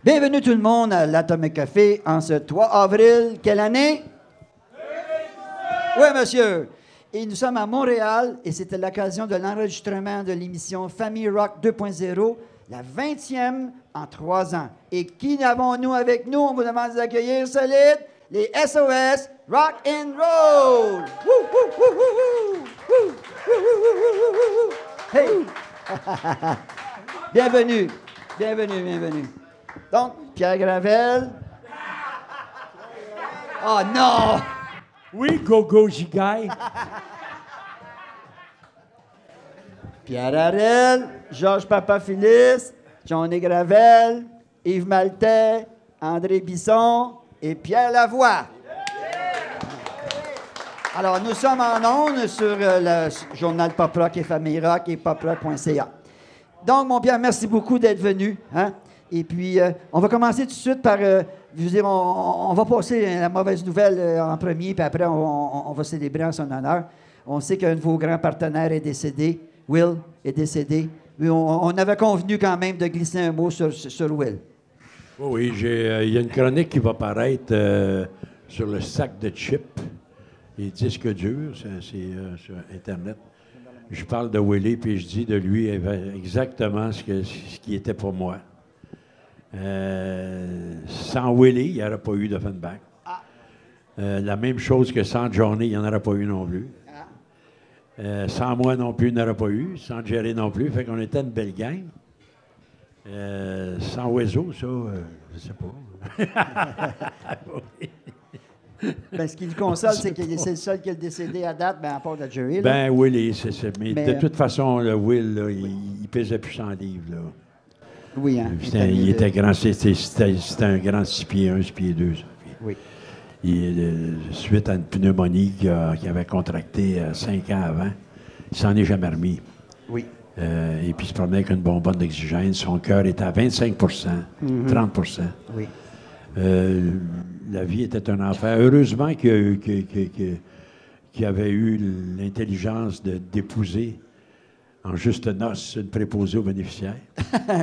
Bienvenue tout le monde à l'Atomic Café en ce 3 avril. Quelle année? Oui, monsieur. Et nous sommes à Montréal et c'était l'occasion de l'enregistrement de l'émission Famille Rock 2.0, la 20e en 3 ans. Et qui avons-nous avec nous? On vous demande d'accueillir solide les SOS Rock and Roll. Woo, woo, woo, woo, woo. Woo, woo, woo, woo, woo. Hey! Bienvenue, bienvenue, bienvenue. Donc, Pierre Gravel. Oh non! Oui, go, gigaille. Pierre Harel, Georges Papafilis, Johnny Gravel, Yves Maltais, André Bisson et Pierre Lavoie. Alors, nous sommes en ondes sur le journal Pop Rock et Famille Rock et poprock.ca. Donc, mon Pierre, merci beaucoup d'être venu. Hein? Et puis, on va commencer tout de suite par, je veux dire, on va passer la mauvaise nouvelle en premier, puis après, on va célébrer en son honneur. On sait qu'un de vos grands partenaires est décédé. Will est décédé. Mais on avait convenu quand même de glisser un mot sur Will. Oui, il y a une chronique qui va paraître sur le sac de chips et disques durs, c'est sur Internet. Je parle de Willie, puis je dis de lui exactement ce qui était pour moi. Sans Willie, il n'y aurait pas eu d'Offenbach. La même chose que sans Johnny, il n'y en aurait pas eu non plus. Sans moi non plus, il n'y en aurait pas eu. Sans Jerry non plus. Fait qu'on était une belle gang. Sans Oiseau, ça, je sais pas. Ben, ce qui le console, c'est que c'est le seul qui est décédé à date, ben, à part de Jerry. Là. Ben, Willie, c'est. Mais de toute façon, le Will, là, il pesait plus 100 livres. Là. Oui, hein. Il était grand, c'était un grand 6 pieds 1, 6 pieds 2. Ça. Oui. Suite à une pneumonie qu'il avait contractée 5 ans avant, il s'en est jamais remis. Oui. Et puis il se promenait avec une bonbonne d'oxygène. Son cœur était à 25 30 Oui. La vie était un enfer. Heureusement qu'il avait eu l'intelligence d'épouser en juste noces une préposée aux bénéficiaires.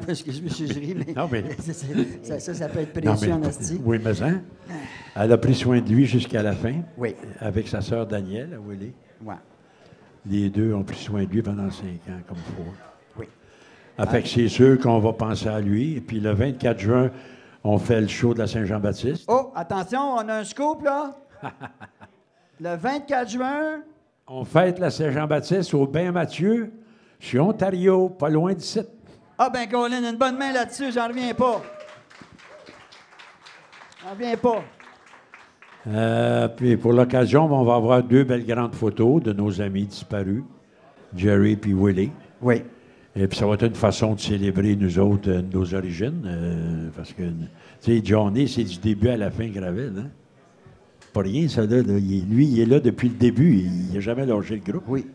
Parce que je me suis ri, mais, non, mais ça peut être précieux en asti. Oui, mais hein? Elle a pris soin de lui jusqu'à la fin. Oui. Avec sa sœur Danielle, à Willie. Ouais. Les deux ont pris soin de lui pendant 5 ans, comme il faut. Oui. Fait que c'est sûr qu'on va penser à lui. Et puis le 24 juin, on fait le show de la Saint-Jean-Baptiste. Oh, attention, on a un scoop, là. Le 24 juin. On fête la Saint-Jean-Baptiste au Bain-Mathieu, sur Ontario, pas loin d'ici. Ah, ben, Colin, une bonne main là-dessus, j'en reviens pas. J'en reviens pas. Puis pour l'occasion, on va avoir 2 belles grandes photos de nos amis disparus, Jerry et Willie. Oui. Et puis ça va être une façon de célébrer nous autres, nos origines. Parce que, tu sais, Johnny, c'est du début à la fin, Gravel. Hein? Pas rien, ça, là. Lui, il est là depuis le début. Il n'a jamais lâché le groupe. Oui.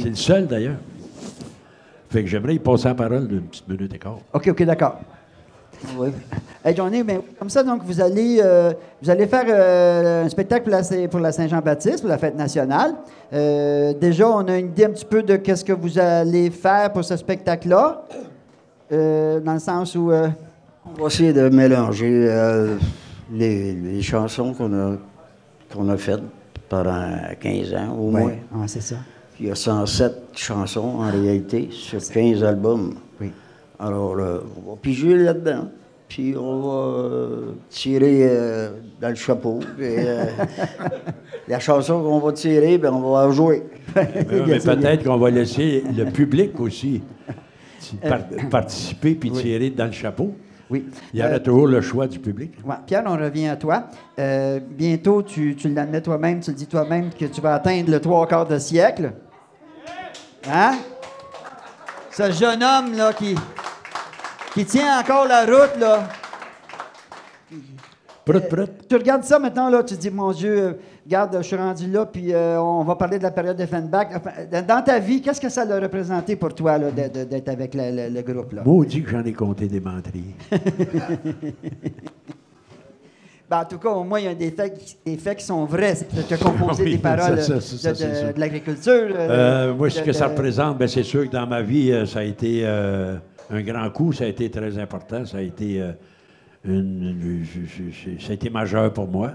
C'est le seul, d'ailleurs. Fait que j'aimerais y passer la parole d'une petite minute et quart. OK, d'accord. Oui. Hey, Johnny, mais comme ça, donc, vous allez faire un spectacle pour la Saint-Jean-Baptiste, pour la fête nationale. Déjà, on a une idée un petit peu de qu'est-ce que vous allez faire pour ce spectacle-là, dans le sens où... On va essayer de mélanger les chansons qu'on a faites pendant 15 ans, au moins. Oui, c'est ça. Il y a 107 chansons, en réalité, sur 15 albums. Oui. Alors, on va piger là-dedans, puis on va tirer dans le chapeau. Et, la chanson qu'on va tirer, bien, on va la jouer. Mais peut-être qu'on va laisser le public aussi participer puis tirer dans le chapeau. Oui. Il y aura toujours le choix du public. Ouais. Pierre, on revient à toi. Bientôt, tu l'admets toi-même, tu le dis toi-même que tu vas atteindre le 3/4 de siècle. Hein? Ce jeune homme, là, qui tient encore la route, là. Prout. Tu regardes ça maintenant, là, tu te dis, mon Dieu, regarde, je suis rendu là, puis on va parler de la période d'Offenbach. Dans ta vie, qu'est-ce que ça a représenté pour toi, là, d'être avec le groupe, là? Maudit que j'en ai compté des menteries. Ben, en tout cas, au moins, il y a des faits qui sont vrais. Tu as composé des paroles de l'agriculture. Moi, ce que ça représente, ben, c'est sûr que dans ma vie, ça a été un grand coup. Ça a été très important. Ça a été ça a été majeur pour moi.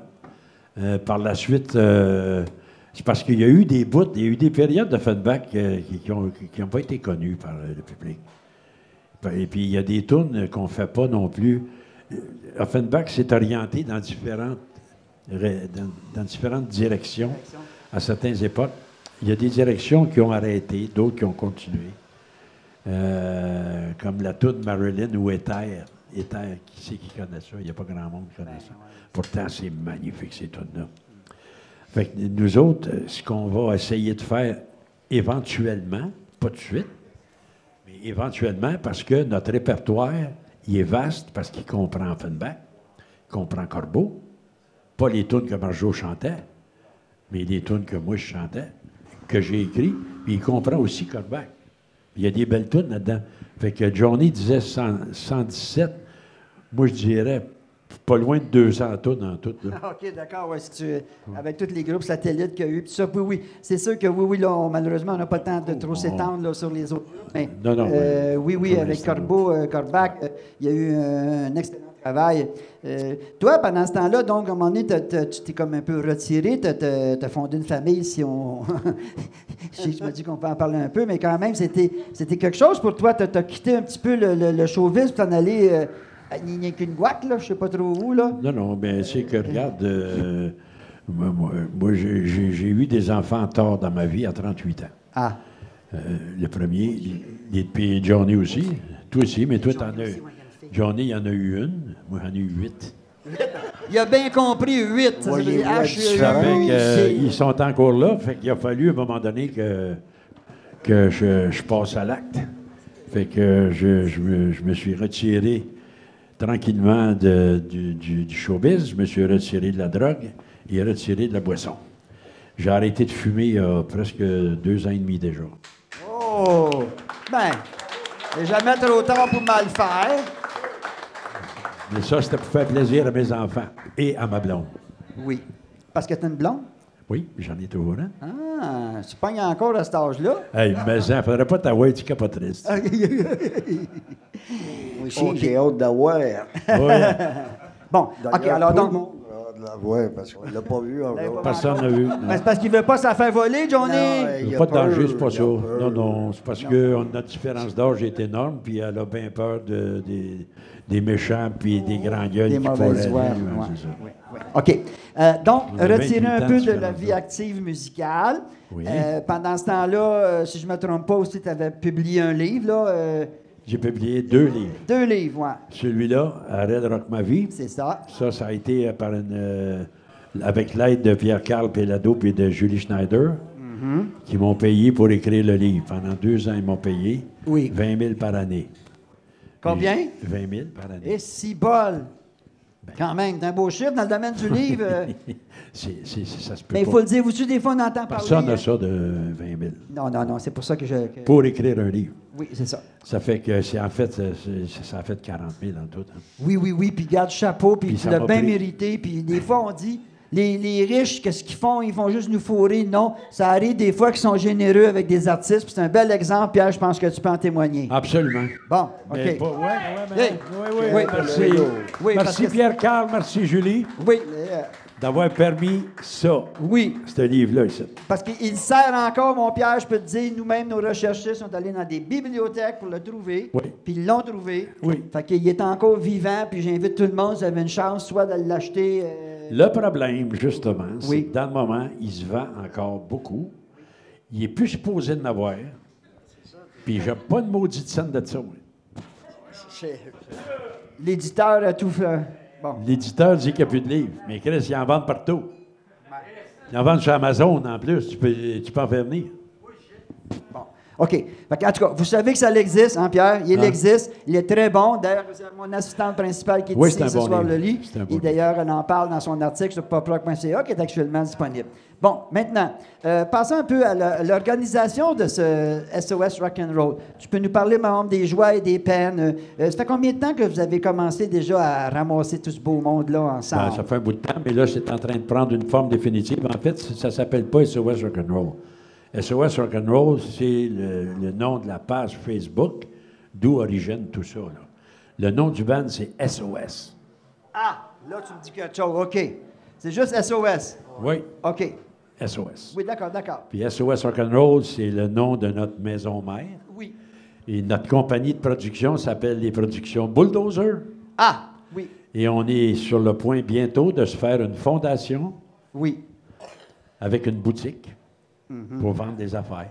Par la suite, c'est parce qu'il y a eu des bouts, il y a eu des périodes d'Offenbach qui n'ont pas été connues par le public. Et puis, il y a des tunes qu'on ne fait pas non plus. Offenbach s'est orienté dans différentes directions à certaines époques. Il y a des directions qui ont arrêté, d'autres qui ont continué. Comme la tune Marilyn ou Éther. Éther, qui c'est qui connaît ça? Il n'y a pas grand monde qui connaît ça. Pourtant, c'est magnifique, ces tunes-là. Fait que nous autres, ce qu'on va essayer de faire éventuellement, pas tout de suite, mais éventuellement, parce que notre répertoire, il est vaste, parce qu'il comprend Offenbach, il comprend Corbeau, pas les tunes que Marjo chantait, mais les tunes que moi je chantais, que j'ai écrites, puis il comprend aussi Corbach. Il y a des belles tunes là-dedans. Fait que Johnny disait 117, moi je dirais pas loin de 200 tunes en tout. Là. OK, d'accord. Ouais, avec tous les groupes satellites qu'il y a eu, puis ça, oui. C'est sûr que oui, là, malheureusement, on n'a pas le temps de trop s'étendre là, sur les autres groupes. Mais, non, oui, avec Corbach, il y a eu un excellent travail. Toi, pendant ce temps-là, donc, à un moment donné, tu t'es comme un peu retiré, tu as fondé une famille, si on... je me dis qu'on peut en parler un peu, mais quand même, c'était quelque chose pour toi. Tu as quitté un petit peu le showbiz pour t'en aller à Niakinguac, là, je ne sais pas trop où, là. Non, mais c'est que, regarde, moi j'ai eu des enfants tard dans ma vie, à 38 ans. Ah. Le premier, puis Johnny aussi. Toi aussi, mais toi, t'en as... Johnny, il en a eu une. Moi, j'en ai eu 8. Il a bien compris 8. Ouais, ils sont encore là. Fait qu'il a fallu, à un moment donné, que je passe à l'acte. Fait que je me suis retiré tranquillement du showbiz. Je me suis retiré de la drogue et retiré de la boisson. J'ai arrêté de fumer il y a presque 2 ans et demi déjà. Oh! Ben, il n'est jamais trop tard pour mal faire. Mais ça, c'était pour faire plaisir à mes enfants et à ma blonde. Oui. Parce que tu as une blonde? Oui, j'en ai toujours, hein? Ah, tu pognes encore à cet âge-là? Hey, mais ça, faudrait pas t'avoir, tu capotrices. Moi aussi, j'ai hâte d'avoir. Ouais. Bon, OK, alors donc... De la voir, parce qu'on ne l'a pas vu encore. Personne n'a vu. Ben, c'est parce qu'il ne veut pas s'en faire voler, Johnny? Il n'y a pas de danger, c'est pas ça. Non, c'est parce que notre différence d'âge est énorme, puis elle a bien peur des méchants, puis des grands gueules des qui mauvaises voix. C'est ça. Oui. OK. Donc, On a retirer 28 un ans peu de de la différence vie d'âge. active musicale. Oui. Pendant ce temps-là, si je ne me trompe pas aussi, tu avais publié un livre, là. J'ai publié 2 livres. 2 livres, oui. Celui-là, Arrête de rock ma vie. C'est ça. Ça a été avec l'aide de Pierre-Carl Pellado et de Julie Schneider, qui m'ont payé pour écrire le livre. Pendant 2 ans, ils m'ont payé 20 000 par année. Combien? 20 000 par année. Et 6 bols. Quand même, c'est un beau chiffre dans le domaine du livre. Ça se peut Mais il pas. faut le dire, vous-tu, des fois, on entend parler... Personne n'a ça de 20 000. Non, c'est pour ça que Pour écrire un livre. Oui, c'est ça. Ça fait que, ça a fait 40 000 en tout. Hein. Oui, puis garde chapeau, puis Puis tu ça l'as m'a bien pris. mérité. Puis des fois, on dit, les riches, qu'est-ce qu'ils font? Ils font juste nous fourrer. Non, ça arrive des fois qu'ils sont généreux avec des artistes. Puis c'est un bel exemple, Pierre, je pense que tu peux en témoigner. Absolument. Bon, Mais OK. oui, Oui, merci. Oui, parce Merci que- Pierre-Carl, merci Julie, Oui, d'avoir permis ça, oui. ce livre-là ici. Parce qu'il sert encore, mon Pierre, je peux te dire, nous-mêmes, nos recherchistes sont allés dans des bibliothèques pour le trouver. Oui. Puis ils l'ont trouvé. Oui. Fait qu'il est encore vivant, puis j'invite tout le monde, si vous avez une chance, soit de l'acheter. Le problème, justement, c'est Oui. que dans le moment, il se vend encore beaucoup. Il est plus supposé de n'avoir. Puis j'ai pas de maudite scène de ça. moi. L'éditeur a tout fait. Bon. L'éditeur dit qu'il n'y a plus de livres. Mais Chris, ils en vendent partout. Ils en vendent sur Amazon en plus. Tu peux en faire venir. Bon. OK. Fait que, en tout cas, vous savez que ça existe, hein, Pierre? Il Ah. existe. Il est très bon. D'ailleurs, vous avez mon assistante principale qui est Oui, ici c'est un ce bon soir livre. le lit. C'est un bon Et d'ailleurs, elle en parle dans son article sur poprock.ca qui est actuellement disponible. Bon, maintenant, passons un peu à l'organisation de ce SOS Rock'n'Roll. Tu peux nous parler, par exemple, des joies et des peines. Ça fait combien de temps que vous avez commencé déjà à ramasser tout ce beau monde-là ensemble? Ben, ça fait un bout de temps, mais là, c'est en train de prendre une forme définitive. En fait, ça ne s'appelle pas SOS Rock'n'Roll. SOS Rock'n'Roll, c'est le nom de la page Facebook, d'où origine tout ça. Là. Le nom du band, c'est SOS. Ah, là, tu me dis quelque chose. OK. C'est juste SOS. Oui, OK. SOS. Oui, d'accord, d'accord. Puis SOS Rock'n'Roll, c'est le nom de notre maison mère. Oui. Et notre compagnie de production s'appelle les Productions Bulldozer. Ah, oui. Et on est sur le point bientôt de se faire une fondation Oui. avec une boutique pour vendre des affaires,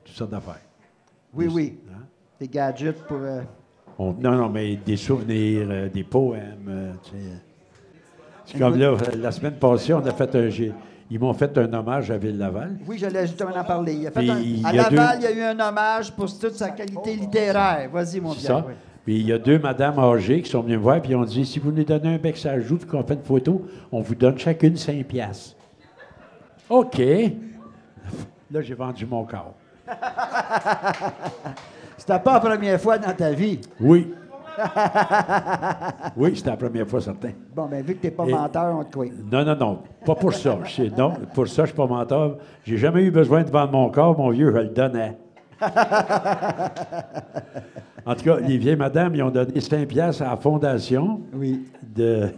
toutes sortes d'affaires. Oui, oui. Hein? Des gadgets pour... Non, mais des souvenirs, des poèmes. Tu sais. C'est comme là, la semaine passée, on a fait ils m'ont fait un hommage à Ville-Laval. Oui, j'allais justement en parler. À Il y a Laval, il y a eu un hommage pour toute sa qualité littéraire. Vas-y, mon C'est Pierre. ça. Oui. Puis il y a 2 madames âgées qui sont venues me voir et ont dit si vous nous donnez un bec ça joue puis qu'on fait une photo, on vous donne chacune 5 piastres. OK. Là, j'ai vendu mon corps. C'était pas la première fois dans ta vie. Oui. Oui, c'était la première fois, certain. Bon, bien, vu que t'es pas Et- menteur, on te croit. Non. Pas pour ça. Non, pour ça, je suis pas menteur. J'ai jamais eu besoin de vendre mon corps, mon vieux, je le donnais. En tout cas, les vieilles madames, ils ont donné 5 piastres à la fondation Oui. de...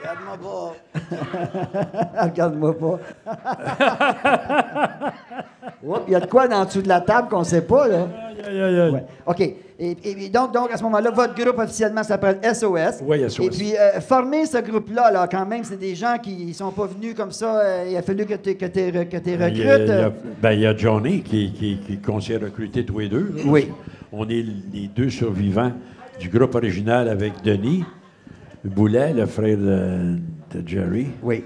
Regarde-moi pas. Regarde-moi pas. Oups, il y a de quoi dans dessous de la table qu'on sait pas, là. Ouais. OK. Et donc, à ce moment-là, votre groupe officiellement s'appelle SOS. Oui, SOS. Et puis, former ce groupe-là, là, quand même, c'est des gens qui ne sont pas venus comme ça. Il a fallu que tu recrutes. Il y a Johnny qu'on s'est recruté tous les deux. Là. Oui. On est les 2 survivants du groupe original avec Denis Boulet, le frère de Jerry. Oui.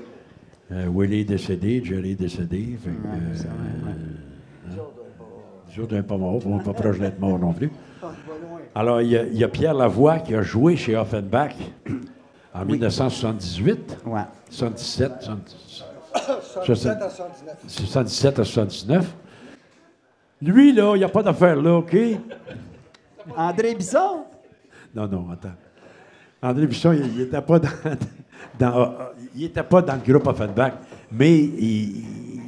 Willie est décédé, Jerry est décédé. Fait que, nous autres, on n'est pas morts, on n'est pas proche d'être morts non plus. Alors, il y a Pierre Lavoie qui a joué chez Offenbach en 1978, Ouais. 77, 77 à 79. Lui, là, il n'y a pas d'affaire là, OK? André Bisson? Non, attends. André Bisson, il n'était pas il était pas dans le groupe Offenbach, mais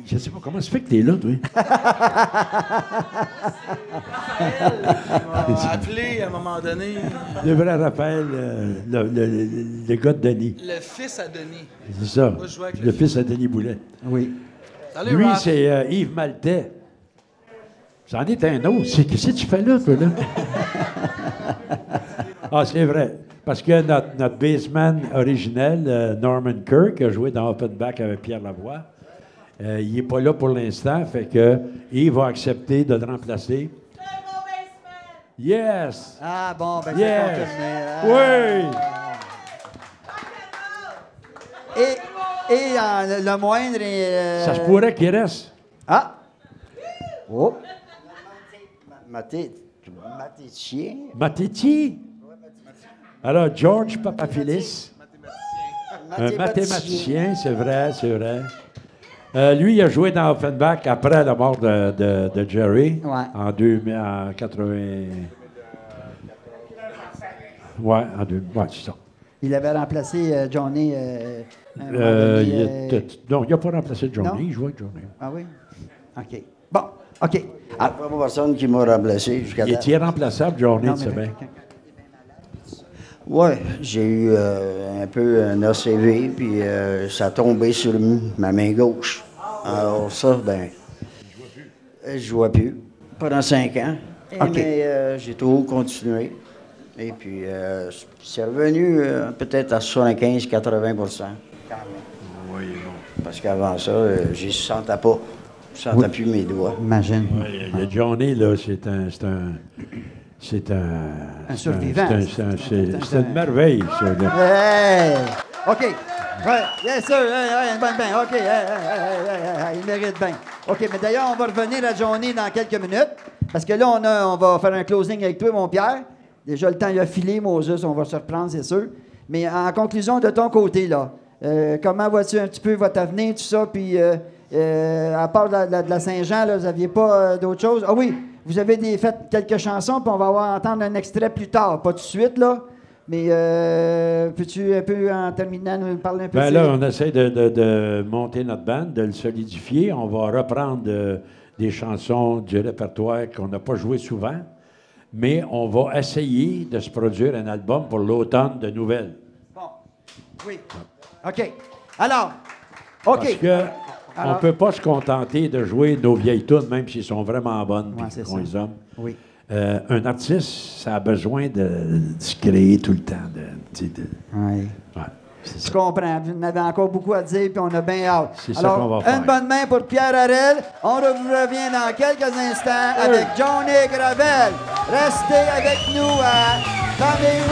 je ne sais pas comment ça fait que tu es là, toi. Il m'a appelé à un moment donné Le vrai Raphaël, le gars de Denis. le fils à Denis. C'est ça. Moi, je jouais avec Le le fils à Denis Boulet. Oui. Salut, Lui, Raph. c'est Yves Maltais. C'en est un autre. Qu'est-ce que tu fais là, toi, là? Ah, c'est vrai. Parce que notre baseman originel, Norman Kirk, a joué dans Offenbach avec Pierre Lavoie. Il n'est pas là pour l'instant, fait que Yves va accepter de le remplacer. Yes! Ah, bon, ben, Yes! c'est confirmé. Oui! Et le moindre est... Ça se pourrait qu'il reste. Ah! Oh! Mathéticien. Mathéti. Alors, George Papafilis, un mathématicien, c'est vrai. Lui, il a joué dans Offenbach après la mort de Jerry, Ouais. en 80... Ouais, c'est ça. Il avait remplacé Johnny. un moment donné, Non, il n'a pas remplacé Johnny, non? il jouait avec Johnny. Ah oui? OK. Bon, OK. Il n'y a pas personne qui m'a remplacé jusqu'à Il date. est irremplaçable, Johnny, Non, ben, tu sais bien. Oui, j'ai eu un peu un ACV, puis ça a tombé sur ma main gauche. Alors ça, ben, je jouais plus pendant 5 ans. OK. Mais j'ai toujours continué. Et puis, c'est revenu peut-être à 75-80 quand même. Oui, bon. Parce qu'avant ça, je ne sentais pas. Je ne sentais plus mes doigts. Imagine. Le Johnny, là, c'est un Un survivant. C'est une merveille, ça. Là. Hey! OK. Ouais, bien sûr. Une bonne bain. OK. Il mérite bien. OK, mais d'ailleurs, on va revenir à Johnny dans quelques minutes. Parce que là, on va faire un closing avec toi, mon Pierre. Déjà, le temps il a filé, Moses. On va se reprendre, c'est sûr. Mais en conclusion, de ton côté, là, comment vois-tu un petit peu votre avenir, tout ça? Puis, à part de la Saint-Jean, là, vous n'aviez pas d'autre chose? Ah oui, vous avez fait quelques chansons, puis on va entendre un extrait plus tard. Pas tout de suite, là. Mais peux-tu un peu, en terminant, nous parler un peu Ben de là, ça? on essaie de monter notre band, de le solidifier. On va reprendre des chansons du répertoire qu'on n'a pas joué souvent. mais on va essayer de se produire un album pour l'automne de nouvelles. Bon. Oui. OK. Alors, OK. Parce que on ne peut pas se contenter de jouer nos vieilles tunes, même s'ils sont vraiment bonnes Ouais, et c'est qu'on ça. les aime. Oui. Un artiste, ça a besoin de se créer tout le temps. Oui. Ouais, c'est Je ça. comprends. Vous en avez encore beaucoup à dire, puis on a bien hâte. C'est ça Alors, qu'on va faire. une bonne main pour Pierre Harel. On revient dans quelques instants avec Johnny Gravel. Restez avec nous à Famille